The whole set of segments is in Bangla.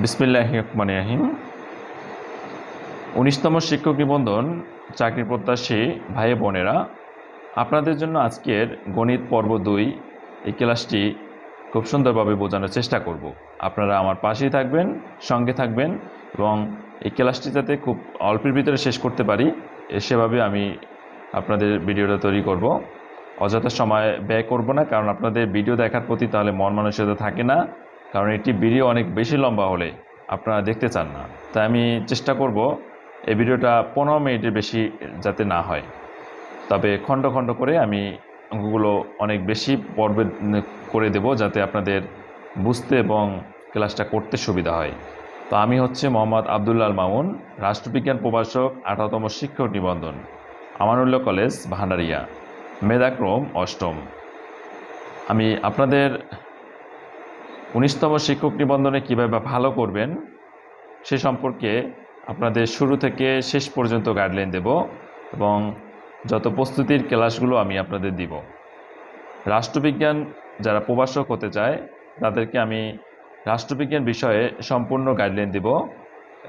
বিসমিল্লাহির রহমানির রহিম। ১৯তম শিক্ষক নিবন্ধন চাকরি প্রত্যাশী ভাই বোনেরা, আপনাদের জন্য আজকের গণিত পর্ব ২ এই ক্লাসটি খুব সুন্দরভাবে বোঝানোর চেষ্টা করব। আপনারা আমার পাশেই থাকবেন, সঙ্গে থাকবেন এবং এই ক্লাসটি যাতে খুব অল্পের ভিতরে শেষ করতে পারি সেভাবে আমি আপনাদের ভিডিওটা তৈরি করব। অযথা সময় ব্যয় করব না, কারণ আপনাদের ভিডিও দেখার প্রতি তাহলে মন মানসিকতা থাকে না, কারণ একটি ভিডিও অনেক বেশি লম্বা হলে আপনারা দেখতে চান না। তাই আমি চেষ্টা করব এই ভিডিওটা 15 মিনিটের বেশি যাতে না হয়। তবে খণ্ড খণ্ড করে আমি অঙ্কগুলো অনেক বেশি পর্বে করে দেব, যাতে আপনাদের বুঝতে এবং ক্লাসটা করতে সুবিধা হয়। তো আমি হচ্ছে মোহাম্মদ আবদুল্লাহ আল মামুন, রাষ্ট্রবিজ্ঞান প্রভাষক, 18তম শিক্ষক নিবন্ধন, আমানুল্লাহ কলেজ, ভান্ডারিয়া, মেধাক্রম অষ্টম। আমি আপনাদের 19তম শিক্ষক নিবন্ধনে কীভাবে ভালো করবেন সে সম্পর্কে আপনাদের শুরু থেকে শেষ পর্যন্ত গাইডলাইন দেব এবং যত প্রস্তুতির ক্লাসগুলো আমি আপনাদের দিব। রাষ্ট্রবিজ্ঞান যারা প্রভাষক হতে চায় তাদেরকে আমি রাষ্ট্রবিজ্ঞান বিষয়ে সম্পূর্ণ গাইডলাইন দেব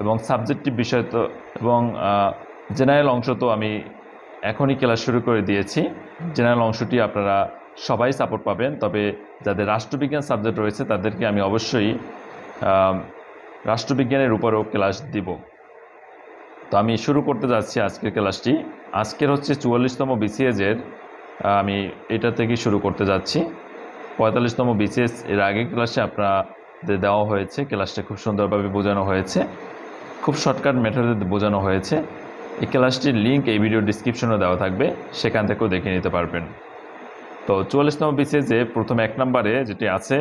এবং সাবজেক্টিভ বিষয় তো এবং জেনারেল অংশ তো আমি এখনই ক্লাস শুরু করে দিয়েছি। জেনারেল অংশটি আপনারা সবাই সাপোর্ট পাবেন, তবে যাদের রাষ্ট্রবিজ্ঞান সাবজেক্ট রয়েছে তাদেরকে আমি অবশ্যই রাষ্ট্রবিজ্ঞানের উপরেও ক্লাস দিব। তো আমি শুরু করতে যাচ্ছি আজকের ক্লাসটি। আজকের হচ্ছে 44তম বিসিএসের, আমি এটা থেকে শুরু করতে যাচ্ছি। 45তম বিসিএস এর আগের ক্লাসে আপনাদের দেওয়া হয়েছে, ক্লাসটা খুব সুন্দরভাবে বোঝানো হয়েছে, খুব শর্টকাট মেথডে বোঝানো হয়েছে। এই ক্লাসটির লিঙ্ক এই ভিডিও ডিসক্রিপশনে দেওয়া থাকবে, সেখান থেকেও দেখে নিতে পারবেন। তো 44তম বিসিএসে প্রথম 1 নম্বরে যেটি আছে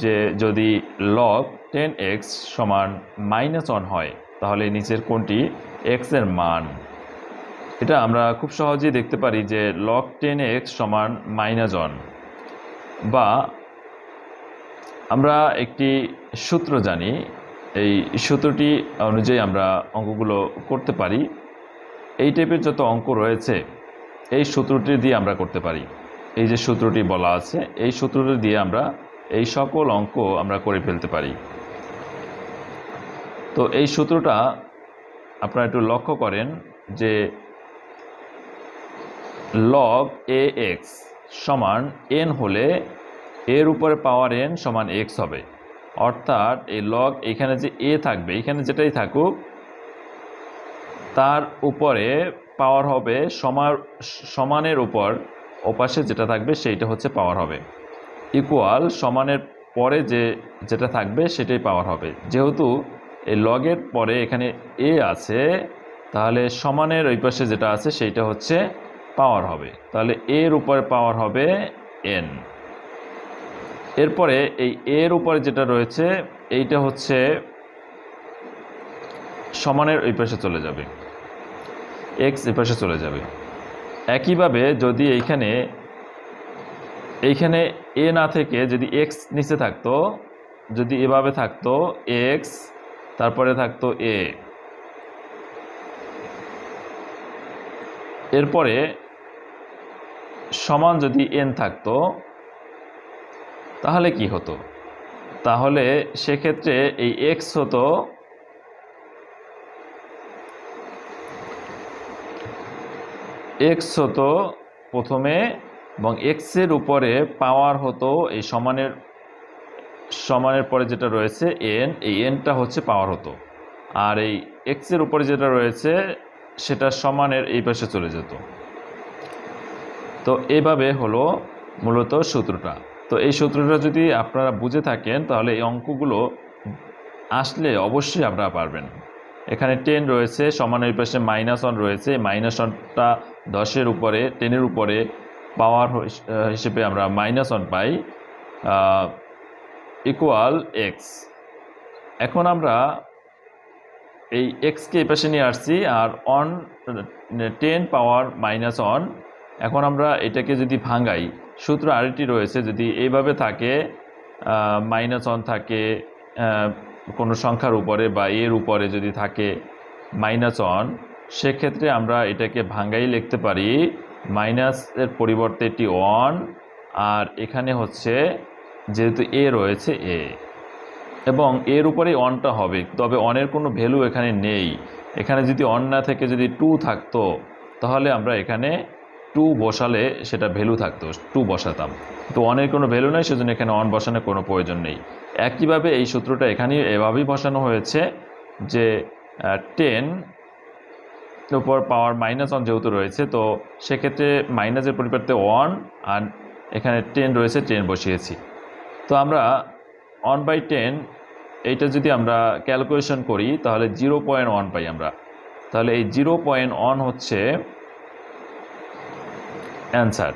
যে যদি log 10x সমান -1 হয় তাহলে নিচের কোনটি x এর মান। এটা আমরা খুব সহজেই দেখতে পারি যে log 10x সমান -1, বা আমরা একটি সূত্র জানি, এই সূত্রটি অনুযায়ী আমরা অঙ্কগুলো করতে পারি। এই টাইপের যত অঙ্ক রয়েছে এই সূত্রটি দিয়ে আমরা করতে পারি। এই যে সূত্রটি বলা আছে এই সূত্রটি দিয়ে আমরা এই সকল অঙ্ক আমরা করে ফেলতে পারি। তো এই সূত্রটা আপনারা একটু লক্ষ্য করেন যে log ax সমান n হলে এর উপরে পাওয়ার n সমান x হবে। অর্থাৎ এই log এখানে যে a থাকবে, এখানে যেটাই থাকুক তার উপরে পাওয়ার হবে সমানের উপর ওপাশে যেটা থাকবে সেইটা হচ্ছে পাওয়ার হবে, ইকুয়াল সমানের পরে যেটা থাকবে সেটাই পাওয়ার হবে। যেহেতু এই লগের পরে এখানে a আছে, তাহলে সমানের ওই পাশে যেটা আছে সেইটা হচ্ছে পাওয়ার হবে, তাহলে এর উপরে পাওয়ার হবে n। এরপরে এই এর উপরে যেটা রয়েছে এইটা হচ্ছে সমানের ওই পাশে চলে যাবে, x এই পাশে চলে যাবে। একইভাবে যদি এইখানে a না থেকে যদি x নিচে থাকতো, যদি এভাবে থাকতো x তারপরে থাকতো a, এরপরে সমান যদি n থাকতো তাহলে কি হতো? তাহলে সেক্ষেত্রে এই x হতো প্রথমে, এবং x এর উপরে পাওয়ার হতো এই সমানের পরে যেটা রয়েছে n, এই nটা হচ্ছে পাওয়ার হতো, আর এই x এর উপরে যেটা রয়েছে সেটা সমানের এই পাশে চলে যেত। তো এইভাবে হলো মূলত সূত্রটা। তো এই সূত্রটা যদি আপনারা বুঝে থাকেন তাহলে এই অঙ্কগুলো আসলে অবশ্যই আপনারা পারবেন। এখানে 10 রয়েছে, সমানের পাশে -1 রয়েছে, -1টা 10-এর উপরে 10-এর উপরে পাওয়ার হিসেবে আমরা -1 পাই, ইকুয়াল x। এখন আমরা এই x-কে এই পাশে নিয়ে আসছি, আর 10 পাওয়ার -1। এখন আমরা এটাকে যদি ভাঙাই, সূত্র আরেকটি রয়েছে, যদি এইভাবে থাকে -1 থাকে কোনো সংখ্যার উপরে বা এর উপরে যদি থাকে -1, সেক্ষেত্রে আমরা এটাকে ভাঙাই লিখতে পারি মাইনাসের পরিবর্তে এটি 1, আর এখানে হচ্ছে যেহেতু a রয়েছে a, এবং এর উপরেই অনটা হবে, তবে অনের কোনো ভ্যালু এখানে নেই। এখানে যদি অন না থেকে যদি 2 থাকতো তাহলে আমরা এখানে 2 বসালে সেটা ভ্যালু থাকতো, 2 বসাতাম। তো অনের কোনো ভ্যালু নেই, সেজন্য এখানে অন বসানোর কোনো প্রয়োজন নেই। একইভাবে এই সূত্রটা এখানে এভাবেই বসানো হয়েছে যে 10 উপর পাওয়ার -1 যেহেতু রয়েছে, তো সেক্ষেত্রে মাইনাসের পরিবর্তে 1 আর এখানে 10 রয়েছে, 10 বসিয়েছি। তো আমরা 1/10 এইটা যদি আমরা ক্যালকুলেশন করি তাহলে 0.1 পাই আমরা। তাহলে এই 0.1 হচ্ছে অ্যান্সার,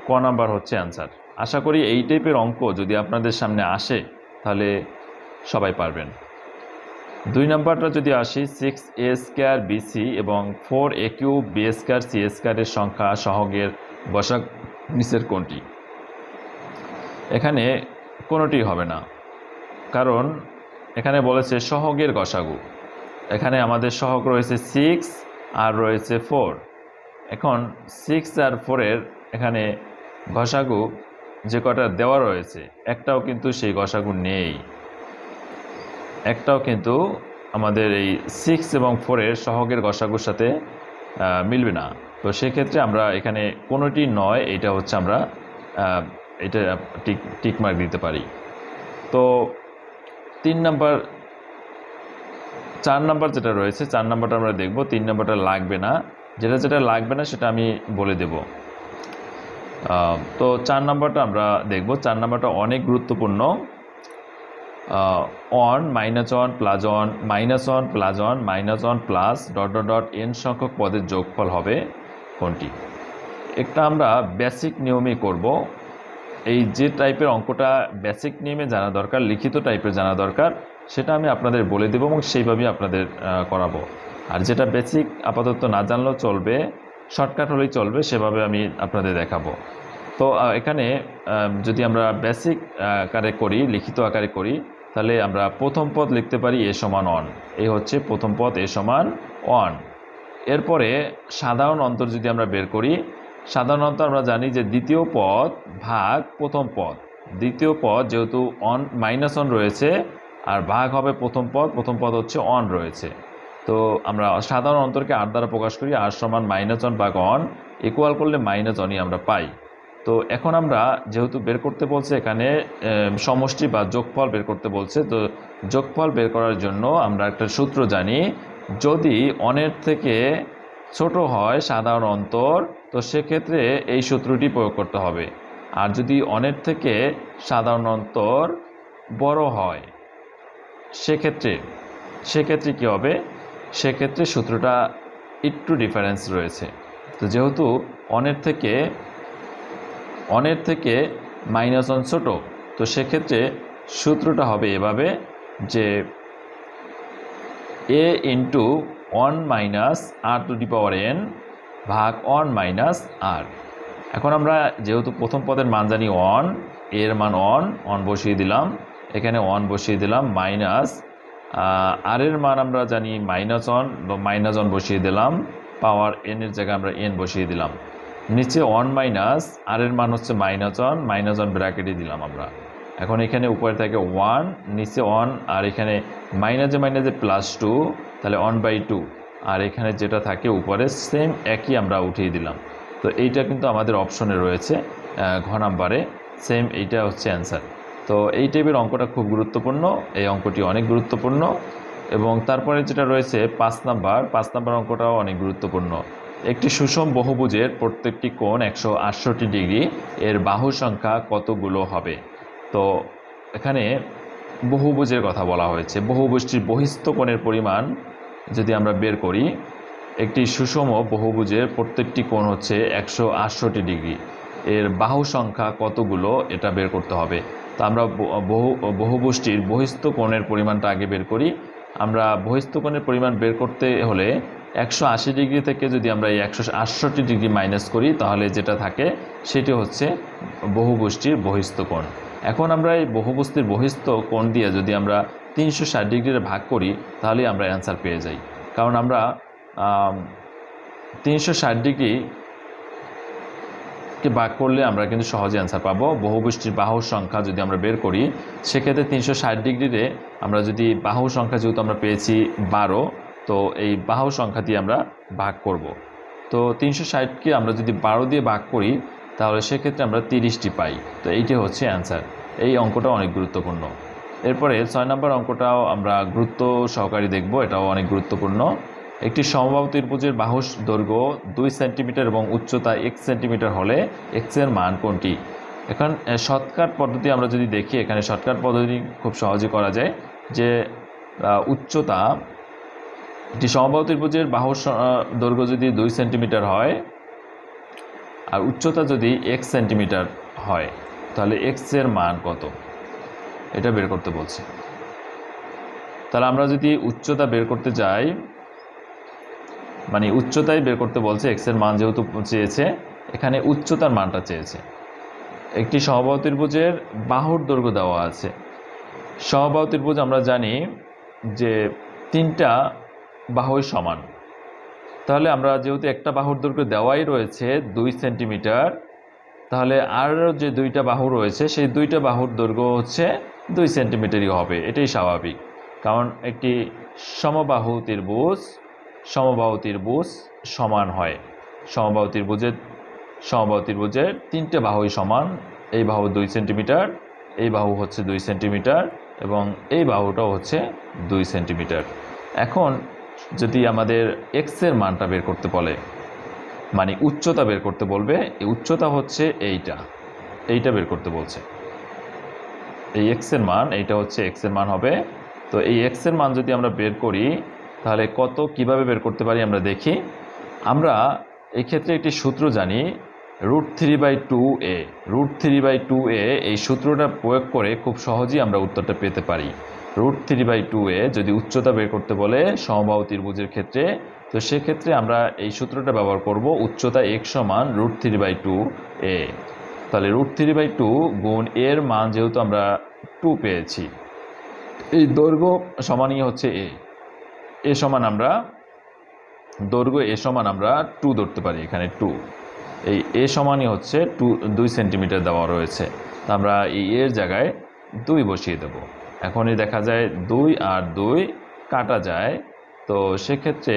ক নাম্বার হচ্ছে অ্যান্সার। আশা করি এই টাইপের অঙ্ক যদি আপনাদের সামনে আসে তাহলে সবাই পারবেন। 2 নাম্বারটা যদি আসি, 6a² bc এবং 4a³ b² c² এর সংখ্যা সহগের বসাগ নিচের কোনটি? এখানে কোনোটি হবে না, কারণ এখানে বলেছে সহগের গসাগু। এখানে আমাদের সহগ রয়েছে 6 আর রয়েছে 4। এখন 6 আর 4-এর এখানে গসাগু যে কটা দেওয়া রয়েছে একটাও কিন্তু সেই গসাগু নেই, একটাও কিন্তু আমাদের এই 6 এবং 4-এর সহগের গসাগুর সাথে মিলবে না। তো সেক্ষেত্রে আমরা এখানে কোনোটি নয়, এটা হচ্ছে আমরা এটা টিকমার্ক দিতে পারি। তো 3 নাম্বার 4 নাম্বার যেটা রয়েছে, 4 নাম্বারটা আমরা দেখব। 3 নাম্বারটা লাগবে না, যেটা লাগবে না সেটা আমি বলে দেব। তো 4 নাম্বারটা আমরা দেখব। 4 নাম্বারটা অনেক গুরুত্বপূর্ণ। অন -1 + 1 -1 + 1 -1 প্লাস ... n সংখ্যক পদের যোগফল হবে কোনটি? একটা আমরা বেসিক নিয়মে করব। এই যে টাইপের অঙ্কটা বেসিক নিয়মে জানা দরকার, লিখিত টাইপের জানা দরকার, সেটা আমি আপনাদের বলে দেব এবং সেইভাবেই আপনাদের করাবো। আর যেটা বেসিক আপাতত না জানলেও চলবে, শর্টকাট হলেই চলবে, সেভাবে আমি আপনাদের দেখাবো। তো এখানে যদি আমরা বেসিক আকারে করি, লিখিত আকারে করি, তাহলে আমরা প্রথম পদ লিখতে পারি a = 1। এই হচ্ছে প্রথম পদ, a = 1। এরপরে সাধারণ অন্তর যদি আমরা বের করি, সাধারণ অন্তর আমরা জানি যে দ্বিতীয় পদ ভাগ প্রথম পদ। দ্বিতীয় পদ যেহেতু -1 রয়েছে আর ভাগ হবে প্রথম পদ হচ্ছে 1 রয়েছে। তো আমরা সাধারণ অন্তরকে r দ্বারা প্রকাশ করি, r = -1 ভাগ 1 ইকুয়াল করলে -1ই আমরা পাই। তো এখন আমরা যেহেতু বের করতে বলছে এখানে সমষ্টি বা যোগফল বের করতে বলছে, তো যোগফল বের করার জন্য আমরা একটা সূত্র জানি, যদি অনের থেকে ছোট হয় সাধারণ অন্তর তো সেক্ষেত্রে এই সূত্রটি প্রয়োগ করতে হবে। আর যদি অনের থেকে সাধারণ অন্তর বড় হয় সেক্ষেত্রে কি হবে? সেক্ষেত্রে সূত্রটা একটু ডিফারেন্স রয়েছে। তো যেহেতু অনের থেকে -1 ছোট, তো সেক্ষেত্রে সূত্রটা হবে এভাবে যে a × 1 - r⁴ ভাগ 1 - r। এখন আমরা যেহেতু প্রথম পদের মান জানি 1, এর মান 1 বসিয়ে দিলাম, এখানে 1 বসিয়ে দিলাম, মাইনাস আর এর মান আমরা জানি -1 বসিয়ে দিলাম, পাওয়ার n এর জায়গায় আমরা n বসিয়ে দিলাম, নিচে 1 - আর এর মান হচ্ছে -1 ব্র্যাকেটে দিলাম আমরা। এখন এখানে উপরে থাকে 1, নিচে 1, আর এখানে মাইনাসে +2, তাহলে 1/2, আর এখানে যেটা থাকে উপরে সেম একই আমরা উঠিয়ে দিলাম। তো এইটা কিন্তু আমাদের অপশনে রয়েছে ঘ নাম্বারে, সেম এইটা হচ্ছে অ্যান্সার। তো এই টাইপের অঙ্কটা খুব গুরুত্বপূর্ণ, এই অঙ্কটি অনেক গুরুত্বপূর্ণ। এবং তারপরে যেটা রয়েছে 5 নাম্বার অঙ্কটাও অনেক গুরুত্বপূর্ণ। একটি সুষম বহুভুজের প্রত্যেকটি কোণ 168 ডিগ্রি, এর বাহু সংখ্যা কতগুলো হবে? তো এখানে বহুভুজের কথা বলা হয়েছে। বহুভুজটির বহিস্থ কোণের পরিমাণ যদি আমরা বের করি, একটি সুষম বহুভুজের প্রত্যেকটি কোণ হচ্ছে 168 ডিগ্রি, এর বাহু সংখ্যা কতগুলো এটা বের করতে হবে। তো আমরা বহুভুজটির বহিস্থ কোণের পরিমাণটা আগে বের করি। আমরা বহিস্থ কোণের পরিমাণ বের করতে হলে 180 ডিগ্রি থেকে যদি আমরা এই 168 ডিগ্রি মাইনাস করি তাহলে যেটা থাকে সেটি হচ্ছে বহুভুজটির বহিস্থ কোণ। এখন আমরা এই বহুভুজটির বহিস্থ কোণ দিয়ে যদি আমরা 360 ডিগ্রির ভাগ করি তাহলে আমরা অ্যান্সার পেয়ে যাই, কারণ আমরা 360 ডিগ্রি কে ভাগ করলে আমরা কিন্তু সহজে অ্যান্সার পাবো। বহুবৃষ্টির বাহুর সংখ্যা যদি আমরা বের করি, সেক্ষেত্রে 360 ডিগ্রিতে আমরা যদি বাহু সংখ্যা যেহেতু আমরা পেয়েছি 12, তো এই বাহু সংখ্যা দিয়ে আমরা ভাগ করব। তো 360কে আমরা যদি 12 দিয়ে ভাগ করি, তাহলে সেক্ষেত্রে আমরা 30টি পাই। তো এইটি হচ্ছে অ্যান্সার। এই অঙ্কটা অনেক গুরুত্বপূর্ণ। এরপরে 6 নম্বর অঙ্কটাও আমরা গুরুত্ব সহকারে দেখব, এটাও অনেক গুরুত্বপূর্ণ। একটি সমবাহু ত্রিভুজের বাহুর দৈর্ঘ্য 2 সেন্টিমিটার এবং উচ্চতা 1 সেন্টিমিটার হলে x এর মান কোনটি? এখন শর্টকাট পদ্ধতি আমরা যদি দেখি, এখানে শর্টকাট পদ্ধতি খুব সহজে করা যায় যে উচ্চতা, একটি সমবাহু ত্রিভুজের বাহুর দৈর্ঘ্য যদি 2 সেন্টিমিটার হয় আর উচ্চতা যদি 1 সেন্টিমিটার হয়, তাহলে x এর মান কত, এটা বের করতে বলছে। তাহলে আমরা যদি উচ্চতা বের করতে যাই, মানে উচ্চতাই বের করতে বলছে, x এর মান যেহেতু চেয়েছে, এখানে উচ্চতার মানটা চেয়েছে। একটি সমবাহু ত্রিভুজের বাহুর দৈর্ঘ্য দেওয়া আছে। সমবাহু ত্রিভুজ আমরা জানি যে 3টা বাহুই সমান। তাহলে আমরা যেহেতু একটা বাহুর দৈর্ঘ্য দেওয়াই রয়েছে 2 সেন্টিমিটার, তাহলে আরও যে 2টা বাহু রয়েছে সেই 2টা বাহুর দৈর্ঘ্য হচ্ছে 2 সেন্টিমিটারই হবে। এটাই স্বাভাবিক, কারণ একটি সমবাহু ত্রিভুজ সমান হয়। সমবাহু ত্রিভুজের 3টে বাহুই সমান। এই বাহু 2 সেন্টিমিটার, এই বাহু হচ্ছে 2 সেন্টিমিটার এবং এই বাহুটাও হচ্ছে 2 সেন্টিমিটার। এখন যদি আমাদের x এর মানটা বের করতে বলে, মানে উচ্চতা বের করতে বলবে, এই উচ্চতা হচ্ছে এইটা বের করতে বলছে। এই x এর মান, এইটা হচ্ছে x এর মান হবে। তো এই x এর মান যদি আমরা বের করি, তাহলে কিভাবে বের করতে পারি আমরা দেখি। আমরা এই ক্ষেত্রে একটি সূত্র জানি, √3/2a। √3/2a এই সূত্রটা প্রয়োগ করে খুব সহজেই আমরা উত্তরটা পেতে পারি। √3/2a যদি উচ্চতা বের করতে বলে সমবাহু ত্রিভুজের ক্ষেত্রে, তো সেক্ষেত্রে আমরা এই সূত্রটা ব্যবহার করব, উচ্চতা x সমান √3/2a। তাহলে √3/2 গুণ এর মান যেহেতু আমরা 2 পেয়েছি, এই দৈর্ঘ্য সমানই হচ্ছে এ সমান আমরা দৈর্ঘ্য এ সমান আমরা 2 ধরতে পারি। এখানে 2, এই এ সমানই হচ্ছে 2 সেন্টিমিটার দেওয়া রয়েছে। তা আমরা এই এর জায়গায় 2 বসিয়ে দেব। এখনই দেখা যায় 2 আর 2 কাটা যায়, তো সেক্ষেত্রে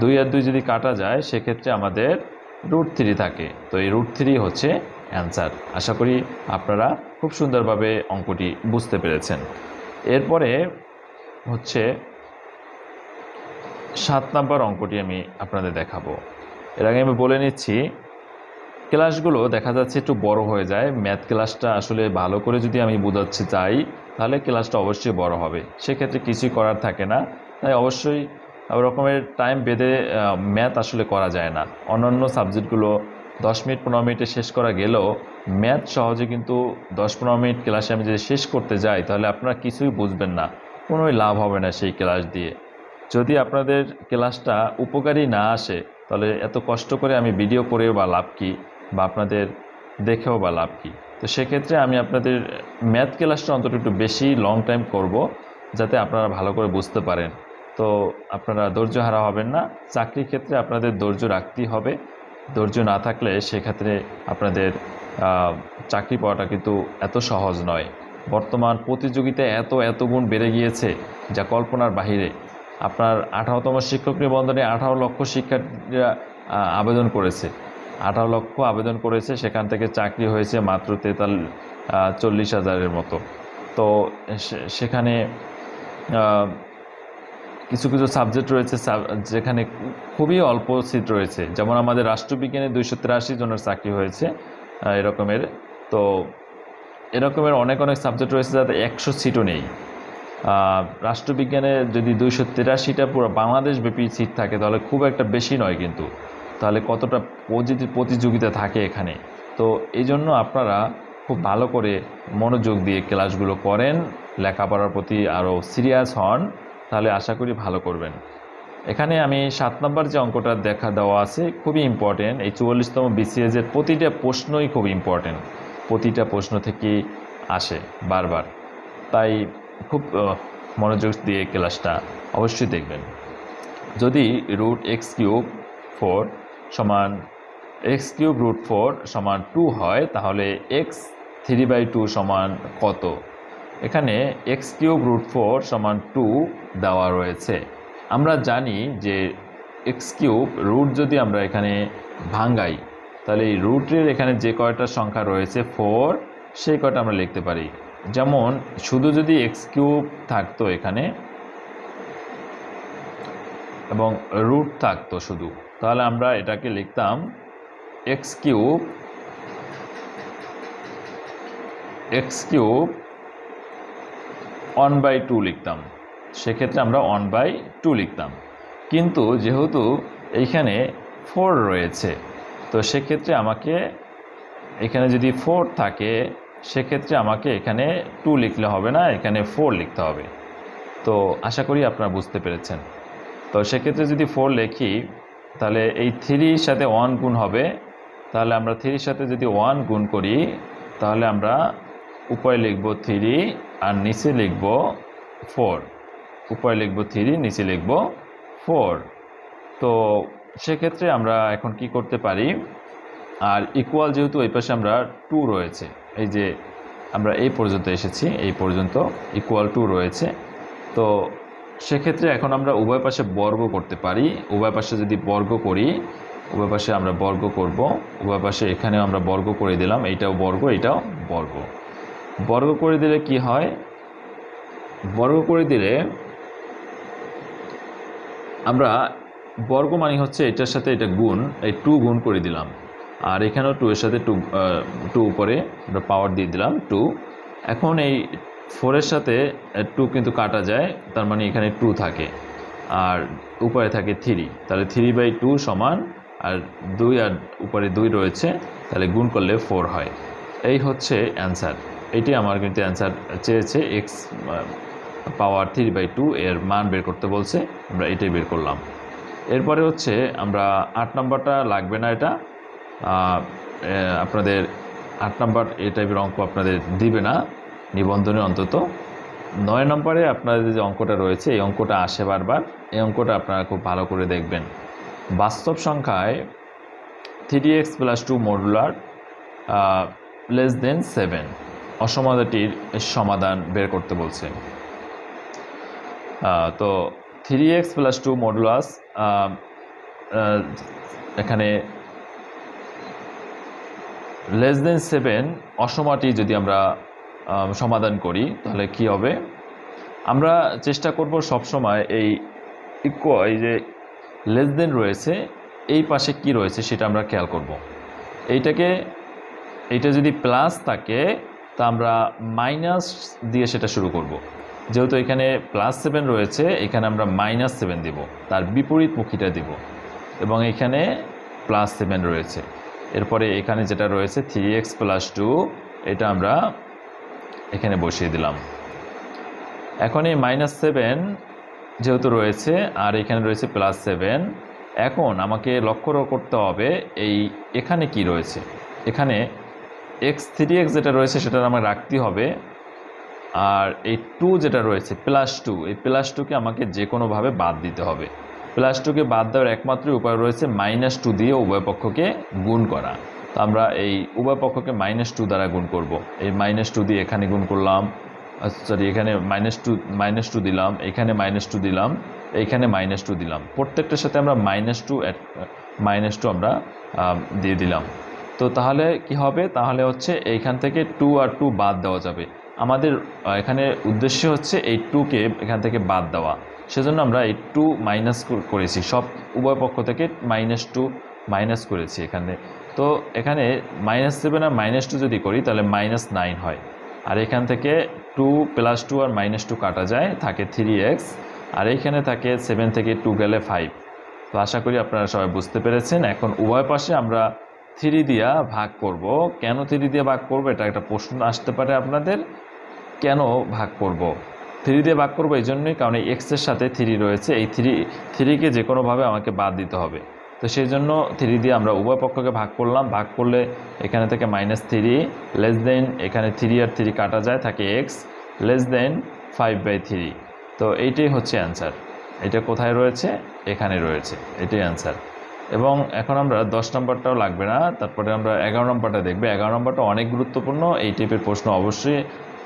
2 আর 2 যদি কাটা যায়, সেক্ষেত্রে আমাদের √3 থাকে। তো এই √3 হচ্ছে অ্যান্সার। আশা করি আপনারা খুব সুন্দরভাবে অঙ্কটি বুঝতে পেরেছেন। এরপরে হচ্ছে 7 নম্বর অঙ্কটি আমি আপনাদের দেখাবো। এর আগে আমি বলে নিচ্ছি, ক্লাসগুলো দেখা যাচ্ছে একটু বড় হয়ে যায়। ম্যাথ ক্লাসটা আসলে ভালো করে যদি আমি বোঝাতে চাই, তাহলে ক্লাসটা অবশ্যই বড় হবে। সেক্ষেত্রে কিছুই করার থাকে না। তাই অবশ্যই রকমের টাইম বেঁধে ম্যাথ আসলে করা যায় না। অন্যান্য সাবজেক্টগুলো 10 মিনিট 15 মিনিটে শেষ করা গেলেও ম্যাথ সহজে কিন্তু 10-15 মিনিট ক্লাসে আমি যদি শেষ করতে যাই, তাহলে আপনারা কিছুই বুঝবেন না, কোনোই লাভ হবে না সেই ক্লাস দিয়ে। যদি আপনাদের ক্লাসটা উপকারী না আসে, তাহলে এত কষ্ট করে আমি ভিডিও করেও বা লাভ কী, বা আপনাদের দেখেও বা লাভ কী। তো সেক্ষেত্রে আমি আপনাদের ম্যাথ ক্লাসটা অন্তত একটু বেশি লং টাইম করব, যাতে আপনারা ভালো করে বুঝতে পারেন। তো আপনারা ধৈর্য হারা হবেন না। চাকরির ক্ষেত্রে আপনাদের ধৈর্য রাখতেই হবে। ধৈর্য না থাকলে সেক্ষেত্রে আপনাদের চাকরি পাওয়াটা কিন্তু এত সহজ নয়। বর্তমান প্রতিযোগিতায় এত গুণ বেড়ে গিয়েছে, যা কল্পনার বাহিরে। আপনার 18তম শিক্ষক নিবন্ধনে 18 লক্ষ শিক্ষার্থীরা আবেদন করেছে। 18 লক্ষ আবেদন করেছে, সেখান থেকে চাকরি হয়েছে মাত্র 40,000-এর মতো। তো সেখানে কিছু সাবজেক্ট রয়েছে যেখানে খুবই অল্প সিট রয়েছে। যেমন আমাদের রাষ্ট্রবিজ্ঞানে 283 জনের চাকরি হয়েছে এরকমের। তো এরকমের অনেক সাবজেক্ট রয়েছে যাতে 100 সিটও নেই। রাষ্ট্রবিজ্ঞানে যদি 283টা পুরো বাংলাদেশব্যাপী সিট থাকে, তাহলে খুব একটা বেশি নয় কিন্তু। তাহলে কতটা প্রতিযোগিতা থাকে এখানে। তো এই জন্য আপনারা খুব ভালো করে মনোযোগ দিয়ে ক্লাসগুলো করেন, লেখাপড়ার প্রতি আরও সিরিয়াস হন, তাহলে আশা করি ভালো করবেন। এখানে আমি 7 নম্বর যে অঙ্কটা দেওয়া আছে খুবই ইম্পর্টেন্ট। এই 44তম BCS-এর প্রতিটা প্রশ্নই খুব ইম্পর্টেন্ট, প্রতিটা প্রশ্ন থেকেই আসে বারবার। তাই খুব মনোযোগ দিয়ে ক্লাসটা অবশ্যই দেখবেন। যদি √x³ 4 সমান এক্স কিউব রুট 4 সমান 2 হয়, তাহলে এক্স 3/2 সমান কত? এখানে এক্স কিউব রুট 4 সমান 2 দেওয়া রয়েছে। আমরা জানি যে এক্স কিউব রুট যদি আমরা এখানে ভাঙ্গাই, তাহলে এই রুটের এখানে যে কয়টা সংখ্যা রয়েছে 4, সেই কয়টা আমরা লিখতে পারি। যেমন শুধু যদি এক্স কিউব থাকতো এখানে এবং রুট থাকতো শুধু, তাহলে আমরা এটাকে লিখতাম এক্স কিউব 1/2 লিখতাম। সেক্ষেত্রে আমরা 1/2 লিখতাম। কিন্তু যেহেতু এইখানে 4 রয়েছে, তো সেক্ষেত্রে আমাকে এখানে যদি 4 থাকে, সেক্ষেত্রে আমাকে এখানে 2 লিখলে হবে না, এখানে 4 লিখতে হবে। তো আশা করি আপনারা বুঝতে পেরেছেন। তো সেক্ষেত্রে যদি 4 লিখি, তাহলে এই 3-র সাথে 1 গুণ হবে। তাহলে আমরা 3-র সাথে যদি 1 গুণ করি, তাহলে আমরা উপরে লিখব 3 আর নিচে লিখব 4। উপরে লিখব 3, নিচে লিখব 4। তো সেক্ষেত্রে আমরা এখন কি করতে পারি, আর ইকুয়াল যেহেতু এই পাশে আমরা 2 রয়েছে, এই যে আমরা এই পর্যন্ত এসেছি, এই পর্যন্ত ইকুয়াল 2 রয়েছে। তো সেক্ষেত্রে এখন আমরা উভয় পাশে বর্গ করতে পারি। উভয় পাশে যদি বর্গ করি, উভয় পাশে আমরা বর্গ করব। উভয় পাশে এখানেও আমরা বর্গ করে দিলাম, এইটাও বর্গ, এইটাও বর্গ। বর্গ করে দিলে কি হয়? বর্গ করে দিলে আমরা বর্গ মানে হচ্ছে এটার সাথে এটা গুণ, এই 2 গুণ করে দিলাম, আর এখানেও 2 এর সাথে 2 উপরে আমরা পাওয়ার দিয়ে দিলাম 2। এখন এই 4-এর সাথে 2 কিন্তু কাটা যায়, তার মানে এখানে 2 থাকে আর উপরে থাকে 3, তাহলে 3/2 সমান, আর 2 আর উপরে 2 রয়েছে, তাহলে গুণ করলে 4 হয়। এই হচ্ছে অ্যান্সার। এটি আমার কিন্তু অ্যান্সার চেয়েছে, এক্স পাওয়ার 3/2 এর মান বের করতে বলছে, আমরা এটাই বের করলাম। এরপরে হচ্ছে আমরা 8 নম্বরটা লাগবে না, এটা আপনাদের 8 নম্বর এই টাইপের অঙ্ক আপনাদের দিবে না নিবন্ধনে। অন্তত 9 নম্বরে আপনাদের যে অঙ্কটা রয়েছে, এই অঙ্কটা আসে বারবার। এই অঙ্কটা আপনারা খুব ভালো করে দেখবেন। বাস্তব সংখ্যায় 3x + 2 মডুলার < 7, অসমাধানটির সমাধান বের করতে বলছে। তো 3x + 2 মডুলাস এখানে <<7 অসমাটি যদি আমরা সমাধান করি, তাহলে কি হবে? আমরা চেষ্টা করব সবসময় এই যে লেস দেন রয়েছে, এই পাশে কি রয়েছে সেটা আমরা খেয়াল করব। এইটা যদি প্লাস থাকে, তা আমরা মাইনাস দিয়ে সেটা শুরু করব। যেহেতু এখানে +7 রয়েছে, এখানে আমরা -7 দেব, তার বিপরীতমুখীটা দেব, এবং এখানে +7 রয়েছে। এরপরে এখানে যেটা রয়েছে 3x + 2, এটা আমরা এখানে বসিয়ে দিলাম। এখন এই -7 যেহেতু রয়েছে আর এখানে রয়েছে +7, এখন আমাকে লক্ষ্য করতে হবে এখানে কি রয়েছে। এখানে 3x যেটা রয়েছে সেটা আমার রাখতে হবে, আর এই 2 যেটা রয়েছে +2, এই +2কে আমাকে যে কোনোভাবে বাদ দিতে হবে। +2কে বাদ দেওয়ার একমাত্র উপায় রয়েছে -2 দিয়ে উভয় পক্ষকে গুণ করা। তো আমরা এই উভয় পক্ষকে -2 দ্বারা গুণ করব। এই -2 দিয়ে এখানে গুণ করলাম, সরি এখানে -2 দিলাম, এখানে -2 দিলাম, এইখানে -2 দিলাম। প্রত্যেকটার সাথে আমরা -2 আমরা দিয়ে দিলাম। তো তাহলে কি হবে? তাহলে হচ্ছে এইখান থেকে 2 আর 2 বাদ দেওয়া যাবে। আমাদের এখানে উদ্দেশ্য হচ্ছে এই 2কে এখান থেকে বাদ দেওয়া, সেজন্য আমরা এই 2 মাইনাস করেছি, সব উভয় পক্ষ থেকে -2 মাইনাস করেছি এখানে। তো এখানে -7 আর -2 যদি করি, তাহলে -9 হয়। আর এখান থেকে 2 + 2 আর -2 কাটা যায়, থাকে 3x, আর এইখানে থাকে 7 থেকে 2 গেলে 5। তো আশা করি আপনারা সবাই বুঝতে পেরেছেন। এখন উভয় পাশে আমরা 3 দিয়া ভাগ করব। কেন 3 দিয়ে ভাগ করব, এটা একটা প্রশ্ন আসতে পারে আপনাদের। কেন ভাগ করব? 3 দিয়ে ভাগ করব এই জন্যই, কারণ এই এক্সের সাথে 3 রয়েছে, এই 3কে যে কোনোভাবে আমাকে বাদ দিতে হবে। তো সেই জন্য 3 দিয়ে আমরা উভয় পক্ষকে ভাগ করলাম। ভাগ করলে এখানে থেকে -3 লেস দেন, এখানে 3 আর 3 কাটা যায়, থাকে x < 5/3। তো এইটাই হচ্ছে অ্যান্সার। এটা কোথায় রয়েছে? এখানে রয়েছে, এটাই অ্যান্সার। এবং এখন আমরা 10 নম্বরটাও লাগবে না, তারপরে আমরা 11 নম্বরটা দেখব। 11 নম্বরটা অনেক গুরুত্বপূর্ণ। এই টাইপের প্রশ্ন অবশ্যই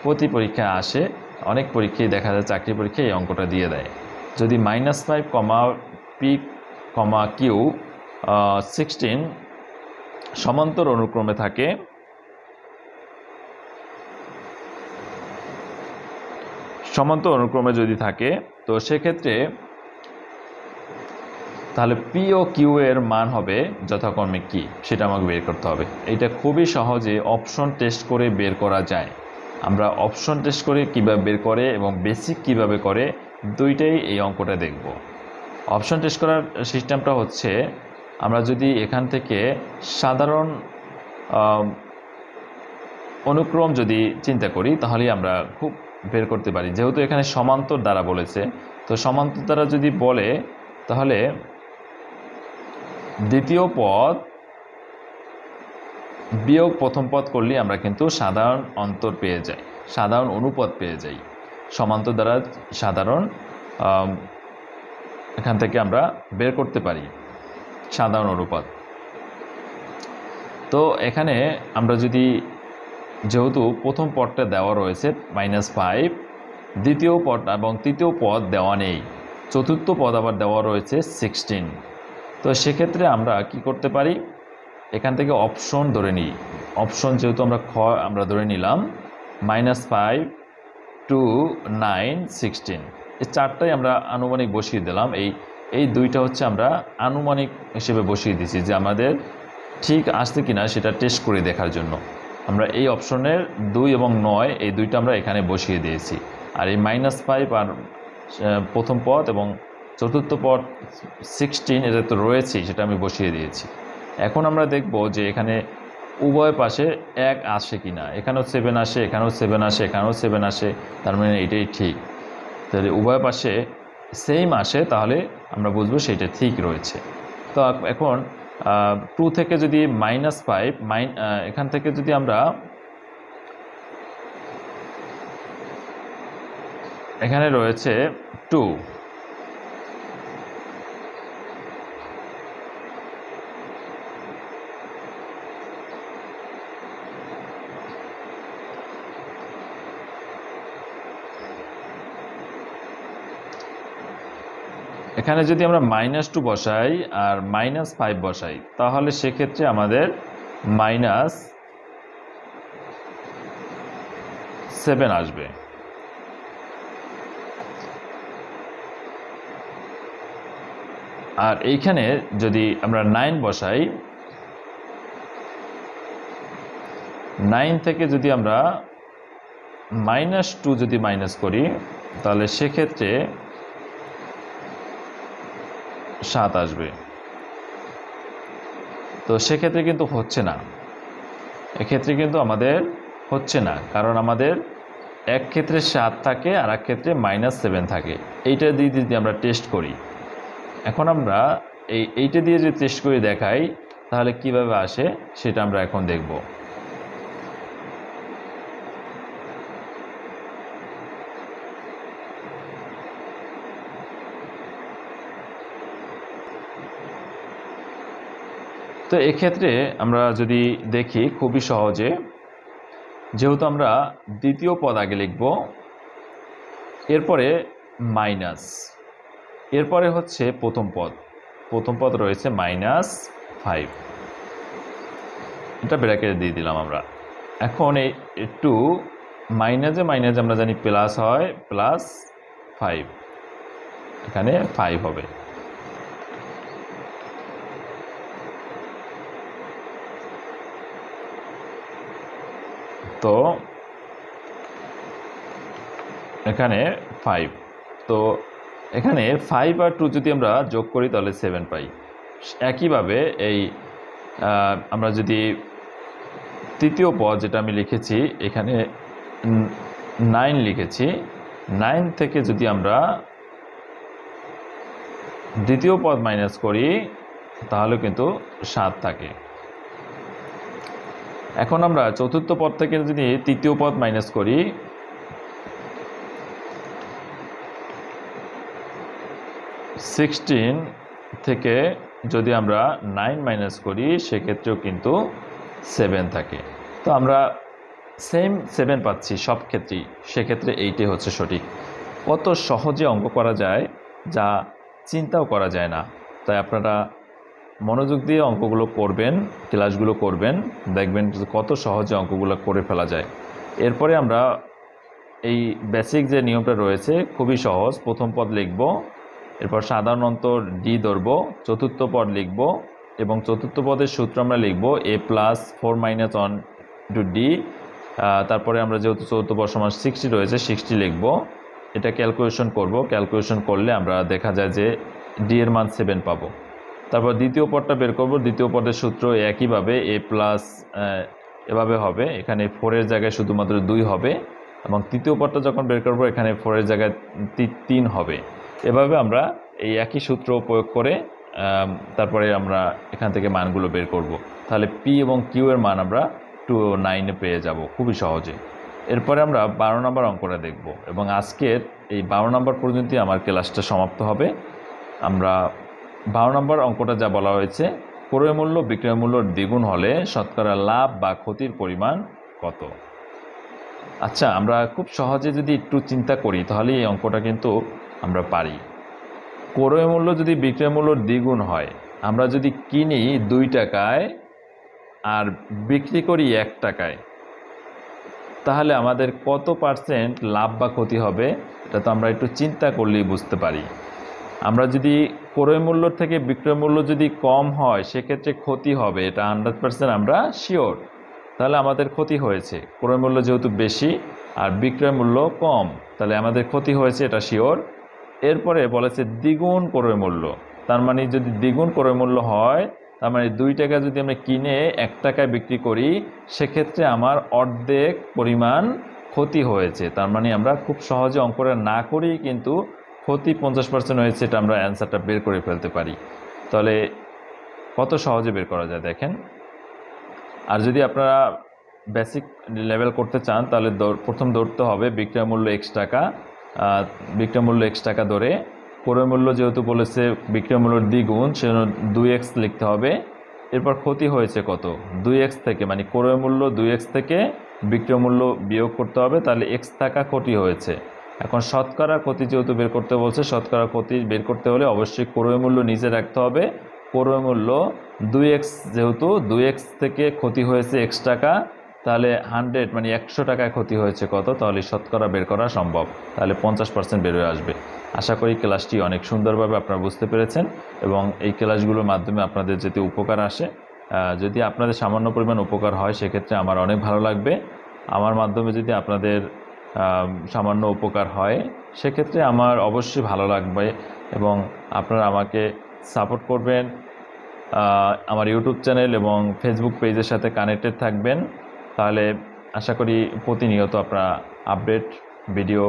প্রতি পরীক্ষায় আসে, অনেক পরীক্ষায় দেখা যায়, চাকরি পরীক্ষায় এই অঙ্কটা দিয়ে দেয়। যদি -5, পি, কিউ 16 সমান্তর অনুক্রমে থাকে, সমান্তর অনুক্রমে যদি থাকে, তো সেক্ষেত্রে তাহলে পি ও কিউ এর মান হবে যথাক্রমে কি, সেটা আমাকে বের করতে হবে। এটা খুবই সহজে অপশন টেস্ট করে বের করা যায়। আমরা অপশন টেস্ট করে কীভাবে বের করে এবং বেসিক কিভাবে করে, দুইটাই এই অঙ্কটা দেখব। অপশন টেস্ট করার সিস্টেমটা হচ্ছে, আমরা যদি এখান থেকে সাধারণ অনুক্রম যদি চিন্তা করি, তাহলেই আমরা খুব বের করতে পারি। যেহেতু এখানে সমান্তর দ্বারা বলেছে, তো সমান্তর দ্বারা যদি বলে, তাহলে দ্বিতীয় পদ বিয়োগ প্রথম পদ করলে আমরা কিন্তু সাধারণ অন্তর পেয়ে যাই, সাধারণ অনুপদ পেয়ে যাই। সমান্তর দ্বারা সাধারণ এখান থেকে আমরা বের করতে পারি সাধারণ অনুপাত। তো এখানে আমরা যদি, যেহেতু প্রথম পদটা দেওয়া রয়েছে -5, দ্বিতীয় পদ এবং তৃতীয় পদ দেওয়া নেই, চতুর্থ পদ আবার দেওয়া রয়েছে 16, তো সেক্ষেত্রে আমরা কি করতে পারি, এখান থেকে অপশন ধরে নিই। অপশন যেহেতু আমরা ধরে নিলাম -5 2 9 16, এই চারটাই আমরা আনুমানিক বসিয়ে দিলাম। এই দুইটা হচ্ছে আমরা আনুমানিক হিসেবে বসিয়ে দিয়েছি, যে আমাদের ঠিক আসছে কিনা সেটা টেস্ট করে দেখার জন্য। আমরা এই অপশনের 2 এবং 9 এই দুইটা আমরা এখানে বসিয়ে দিয়েছি, আর এই -5 আর প্রথম পদ এবং চতুর্থ পদ 16 এটা তো রয়েছেই, সেটা আমি বসিয়ে দিয়েছি। এখন আমরা দেখব যে এখানে উভয় পাশে 1 আসে কিনা। এখানেও 7 আসে, এখানেও 7 আসে, এখানেও 7 আসে, তার মানে এটাই ঠিক। তাহলে উভয় পাশে সেম আসে, তাহলে আমরা বুঝবো সেটা ঠিক রয়েছে। তো এখন 2 থেকে যদি -5, এখান থেকে যদি আমরা এখানে রয়েছে 2, এখানে যদি আমরা -2 বসাই আর -5 বসাই, তাহলে সেক্ষেত্রে আমাদের -7 আসবে। আর এইখানে যদি আমরা 9 বসাই, 9 থেকে যদি আমরা -2 যদি মাইনাস করি, তাহলে সেক্ষেত্রে 7 আসবে। তো সেক্ষেত্রে কিন্তু হচ্ছে না, এক্ষেত্রে কিন্তু আমাদের হচ্ছে না, কারণ আমাদের এক ক্ষেত্রে 7 থাকে আর এক ক্ষেত্রে -7 থাকে। এইটা দিয়ে যদি আমরা টেস্ট করি, এখন আমরা এইটা দিয়ে যদি টেস্ট করে দেখাই, তাহলে কিভাবে আসে সেটা আমরা এখন দেখব। তো এক্ষেত্রে আমরা যদি দেখি, খুবই সহজে, যেহেতু আমরা দ্বিতীয় পদ আগে লিখব, এরপরে মাইনাস, এরপরে হচ্ছে প্রথম পদ রয়েছে -5, এটা ব্র্যাকেটে দিয়ে দিলাম আমরা। এখন এই 2 মাইনাসে আমরা জানি প্লাস হয়, +5, এখানে 5 হবে। তো এখানে 5, তো এখানে 5 আর 2 যদি আমরা যোগ করি, তাহলে 7 পাই। একইভাবে আমরা যদি তৃতীয় পদ যেটা আমি লিখেছি, এখানে 9 লিখেছি, 9 থেকে যদি আমরা দ্বিতীয় পদ মাইনাস করি, তাহলে কিন্তু 7 থাকে। এখন আমরা চতুর্থ পদ থেকে যদি তৃতীয় পদ মাইনাস করি, 16 থেকে যদি আমরা 9 মাইনাস করি সেক্ষেত্রেও কিন্তু 7 থাকে। তো আমরা সেম 7 পাচ্ছি সব ক্ষেত্রেই, সেক্ষেত্রে এইটাই হচ্ছে সঠিক। কত সহজে অঙ্ক করা যায় যা চিন্তাও করা যায় না। তাই আপনারা মনোযোগ দিয়ে অঙ্কগুলো করবেন, ক্লাসগুলো করবেন, দেখবেন কত সহজে অঙ্কগুলো করে ফেলা যায়। এরপরে আমরা এই বেসিক যে নিয়মটা রয়েছে খুবই সহজ। প্রথম পদ লিখব, এরপর সাধারণ অন্তর ডি ধরব, চতুর্থ পদ লিখব এবং চতুর্থ পদের সূত্র আমরা লিখব a + 4 - 1 * d। তারপরে আমরা যেহেতু চতুর্থ পদ সমান 60 রয়েছে 60 লিখব। এটা ক্যালকুলেশন করব, ক্যালকুলেশন করলে আমরা দেখা যায় যে ডি এর মান 7 পাবো। তারপর দ্বিতীয় পদটা বের করব, দ্বিতীয় পদের সূত্র একইভাবে a প্লাস এভাবে হবে, এখানে 4 এর জায়গায় শুধুমাত্র 2 হবে এবং তৃতীয় পদটা যখন বের করব এখানে 4 এর জায়গায় 3 হবে। এভাবে আমরা এই একই সূত্র প্রয়োগ করে তারপরে আমরা এখান থেকে মানগুলো বের করব। তাহলে পি এবং কিউ এর মান আমরা 209 পেয়ে যাব খুবই সহজে। এরপরে আমরা 12 নম্বর অঙ্কটা দেখব এবং আজকের এই 12 নম্বর পর্যন্তই আমার ক্লাসটা সমাপ্ত হবে। আমরা 12 নম্বর অঙ্কটা যা বলা হয়েছে, ক্রয় মূল্য বিক্রয় মূল্যর দ্বিগুণ হলে শতকরা লাভ বা ক্ষতির পরিমাণ কত? আচ্ছা, আমরা খুব সহজে যদি একটু চিন্তা করি তাহলে এই অঙ্কটা কিন্তু আমরা পারি। ক্রয় মূল্য যদি বিক্রয় মূল্যর দ্বিগুণ হয়, আমরা যদি কিনি 2 টাকায় আর বিক্রি করি 1 টাকায়, তাহলে আমাদের কত পার্সেন্ট লাভ বা ক্ষতি হবে? এটা তো আমরা একটু চিন্তা করলেই বুঝতে পারি। আমরা যদি ক্রয় মূল্য থেকে বিক্রয় মূল্য যদি কম হয় সেক্ষেত্রে ক্ষতি হবে, এটা 100% আমরা শিওর। তাহলে আমাদের ক্ষতি হয়েছে। ক্রয় মূল্য যেহেতু বেশি আর বিক্রয় মূল্য কম, তাহলে আমাদের ক্ষতি হয়েছে, এটা শিওর। এরপরে বলেছে দ্বিগুণ ক্রয় মূল্য, তার মানে যদি দ্বিগুণ ক্রয় মূল্য হয়, তার মানে 2 টাকা যদি আমরা কিনে 1 টাকায় বিক্রি করি সেক্ষেত্রে আমার অর্ধেক পরিমাণ ক্ষতি হয়েছে। তার মানে আমরা খুব সহজে অঙ্কটা না করেই কিন্তু ক্ষতি 50% হয়েছে, এটা আমরা অ্যান্সারটা বের করে ফেলতে পারি। তাহলে কত সহজে বের করা যায় দেখেন। আর যদি আপনারা বেসিক লেভেল করতে চান তাহলে প্রথম ধরতে হবে বিক্রয় মূল্য x টাকা, বিক্রয় মূল্য x টাকা ধরে ক্রয় মূল্য যেহেতু বলেছে বিক্রয় মূল্যর দ্বিগুণ সেজন্য 2x লিখতে হবে। এরপর ক্ষতি হয়েছে কত? 2x থেকে, মানে ক্রয় মূল্য 2x থেকে বিক্রয় মূল্য বিয়োগ করতে হবে, তাহলে x টাকা ক্ষতি হয়েছে। এখন শতকরা ক্ষতি যেহেতু বের করতে বলছে, শতকরা ক্ষতি বের করতে হলে অবশ্যই ক্রয় মূল্য নিচে রাখতে হবে। ক্রয় মূল্য 2x, যেহেতু 2x থেকে ক্ষতি হয়েছে x টাকা, তাহলে 100 মানে 100 টাকায় ক্ষতি হয়েছে কত, তাহলে শতকরা বের করা সম্ভব, তাহলে 50% বের হয়ে আসবে। আশা করি ক্লাসটি অনেক সুন্দরভাবে আপনারা বুঝতে পেরেছেন এবং এই ক্লাসগুলোর মাধ্যমে আপনাদের যদি উপকার আসে, যদি আপনাদের সামান্য পরিমাণ উপকার হয় সেক্ষেত্রে আমার অনেক ভালো লাগবে। আমার মাধ্যমে যদি আপনাদের সামান্য উপকার হয় সেক্ষেত্রে আমার অবশ্যই ভালো লাগবে এবং আপনারা আমাকে সাপোর্ট করবেন। আমার ইউটিউব চ্যানেল এবং ফেসবুক পেজের সাথে কানেক্টেড থাকবেন, তাহলে আশা করি প্রতিনিয়ত আপনারা আপডেট ভিডিও,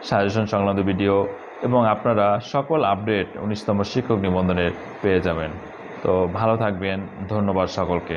সাজেশন সংক্রান্ত ভিডিও এবং আপনারা সকল আপডেট 19তম শিক্ষক নিবন্ধনের পেয়ে যাবেন। তো ভালো থাকবেন, ধন্যবাদ সকলকে।